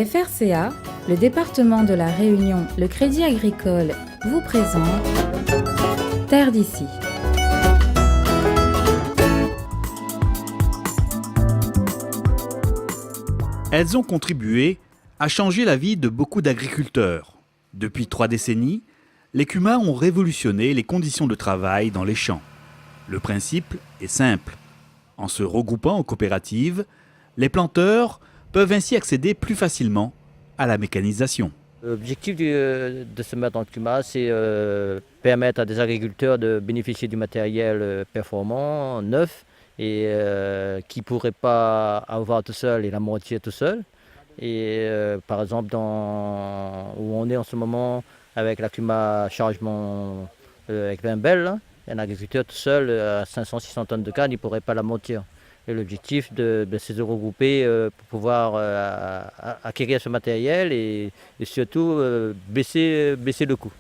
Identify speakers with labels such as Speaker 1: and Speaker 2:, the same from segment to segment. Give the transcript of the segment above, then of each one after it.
Speaker 1: La FRCA, le département de la Réunion, le Crédit Agricole vous présente Terre d'ici.
Speaker 2: Elles ont contribué à changer la vie de beaucoup d'agriculteurs. Depuis 3 décennies, les CUMA ont révolutionné les conditions de travail dans les champs. Le principe est simple. En se regroupant en coopératives, les planteurs peuvent ainsi accéder plus facilement à la mécanisation.
Speaker 3: L'objectif de se mettre en CUMA, c'est permettre à des agriculteurs de bénéficier du matériel performant, neuf, et qui ne pourraient pas avoir tout seul et la moitié tout seul. Et par exemple, où on est en ce moment avec la CUMA chargement avec 20 belles, un agriculteur tout seul à 500-600 tonnes de canne, il ne pourrait pas la monter. Et l'objectif, c'est de regrouper pour pouvoir acquérir ce matériel et surtout baisser le coût.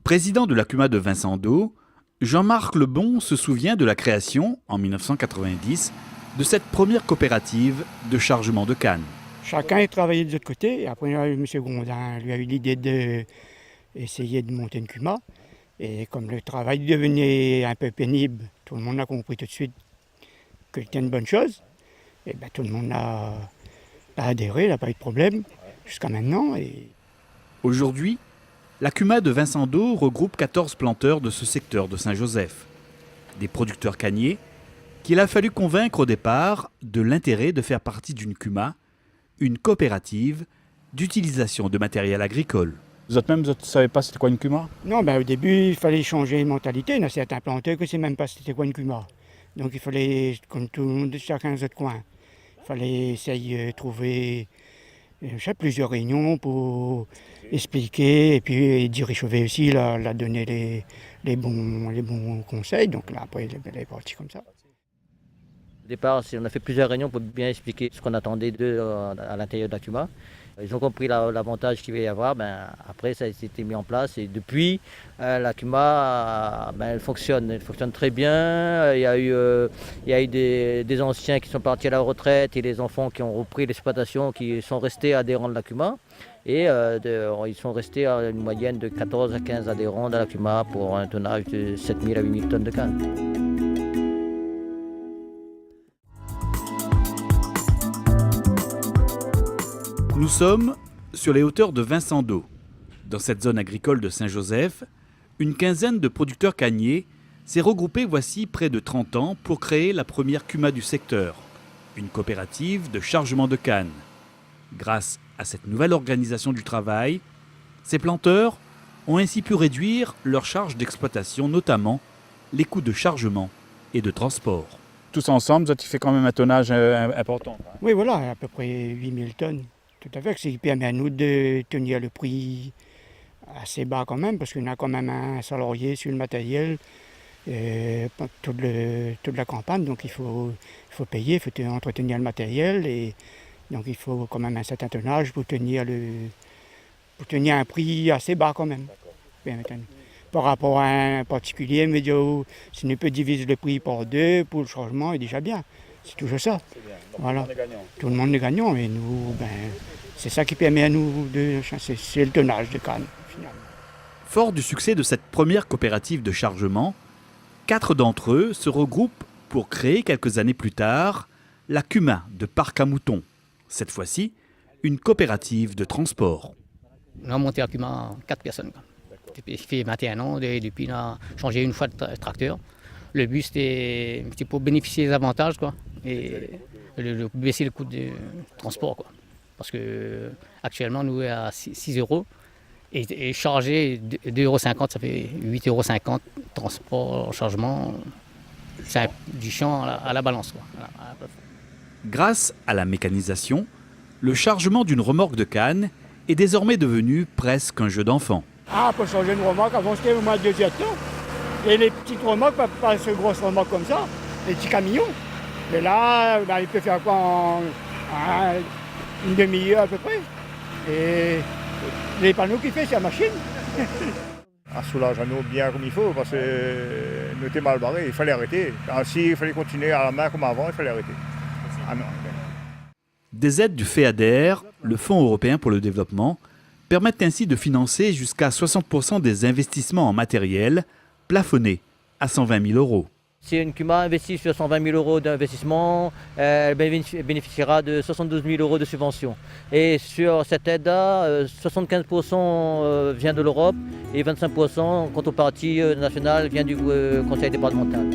Speaker 2: Président de la CUMA de Vincent-d'Eau, Jean-Marc Lebon se souvient de la création, en 1990, de cette première coopérative de chargement de canne.
Speaker 4: Chacun est travaillé de l'autre côté. Et après, M. Gondin lui a eu l'idée d'essayer de monter une CUMA. Et comme le travail devenait un peu pénible, tout le monde a compris tout de suite que c'était une bonne chose. Et bien, tout le monde a adhéré, il n'a pas eu de problème jusqu'à maintenant.
Speaker 2: Aujourd'hui, la CUMA de Vincent-d'Eau regroupe 14 planteurs de ce secteur de Saint-Joseph. Des producteurs canniers qu'il a fallu convaincre au départ de l'intérêt de faire partie d'une CUMA, une coopérative d'utilisation de matériel agricole.
Speaker 5: Vous ne savez pas c'était quoi une CUMA?
Speaker 4: Non, au début, il fallait changer de mentalité. Il y a certains planteurs qui ne savaient même pas c'était quoi une CUMA. Donc il fallait, comme tout le monde, chacun de notre coin, il fallait essayer de trouver plusieurs réunions pour expliquer et puis Dirichové aussi l'a donné les bons conseils. Donc là, après, elle est partie comme ça.
Speaker 3: Au départ, on a fait plusieurs réunions pour bien expliquer ce qu'on attendait d'eux à l'intérieur de la CUMA. Ils ont compris l'avantage qu'il va y avoir. Après, ça a été mis en place et depuis, la CUMA, elle fonctionne très bien. Il y a eu des anciens qui sont partis à la retraite et les enfants qui ont repris l'exploitation, qui sont restés adhérents de la CUMA. Et ils sont restés à une moyenne de 14 à 15 adhérents de la CUMA pour un tonnage de 7 000 à 8 000 tonnes de canne.
Speaker 2: Nous sommes sur les hauteurs de Vincent-d'Eau. Dans cette zone agricole de Saint-Joseph, une quinzaine de producteurs canniers s'est regroupée voici près de 30 ans pour créer la première CUMA du secteur, une coopérative de chargement de canne. Grâce à cette nouvelle organisation du travail, ces planteurs ont ainsi pu réduire leurs charges d'exploitation, notamment les coûts de chargement et de transport.
Speaker 5: Tous ensemble, ça fait quand même un tonnage important.
Speaker 4: Oui, voilà, à peu près 8 000 tonnes. Tout à fait, ce qui permet à nous de tenir le prix assez bas quand même, parce qu'on a quand même un salarié sur le matériel toute la campagne, donc il faut payer, il faut entretenir le matériel, et donc il faut quand même un certain tonnage pour tenir un prix assez bas quand même. Par rapport à un particulier, mais si on peut diviser le prix par 2 pour le changement, est déjà bien. C'est toujours ça. Voilà. Tout le monde est gagnant, et nous, c'est ça qui permet à nous c'est le tonnage de canne, finalement.
Speaker 2: Fort du succès de cette première coopérative de chargement, 4 d'entre eux se regroupent pour créer quelques années plus tard la CUMA de Parc-à-Moutons. Cette fois-ci, une coopérative de transport.
Speaker 6: On a monté la CUMA 4 personnes. J'ai fait 21 ans, depuis on a changé une fois de tracteur. Le but c'était pour bénéficier des avantages et baisser le coût de transport. Parce que actuellement nous est à 6 € et charger 2,50 €, ça fait 8,50 € transport, chargement. C'est du champ à la balance. Voilà.
Speaker 2: Grâce à la mécanisation, le chargement d'une remorque de canne est désormais devenu presque un jeu d'enfant.
Speaker 4: Pour changer une remorque, avant c'était au moins 2 heures de temps. Et les petites remorques, pas ce grosses remorques comme ça, les petits camions. Mais là, il peut faire quoi en une demi-heure à peu près. Et les panneaux qu'il fait, c'est la machine.
Speaker 7: Soulage à nous bien comme il faut, parce que nous étions mal barrés, il fallait arrêter. S'il fallait continuer à la main comme avant, il fallait arrêter. Ah non.
Speaker 2: Des aides du FEADER, le Fonds européen pour le développement, permettent ainsi de financer jusqu'à 60% des investissements en matériel, plafonnés à 120 000 €.
Speaker 3: Si une CUMA investit sur 120 000 € d'investissement, elle bénéficiera de 72 000 € de subvention. Et sur cette aide-là, 75% vient de l'Europe et 25% contrepartie nationale vient du conseil départemental.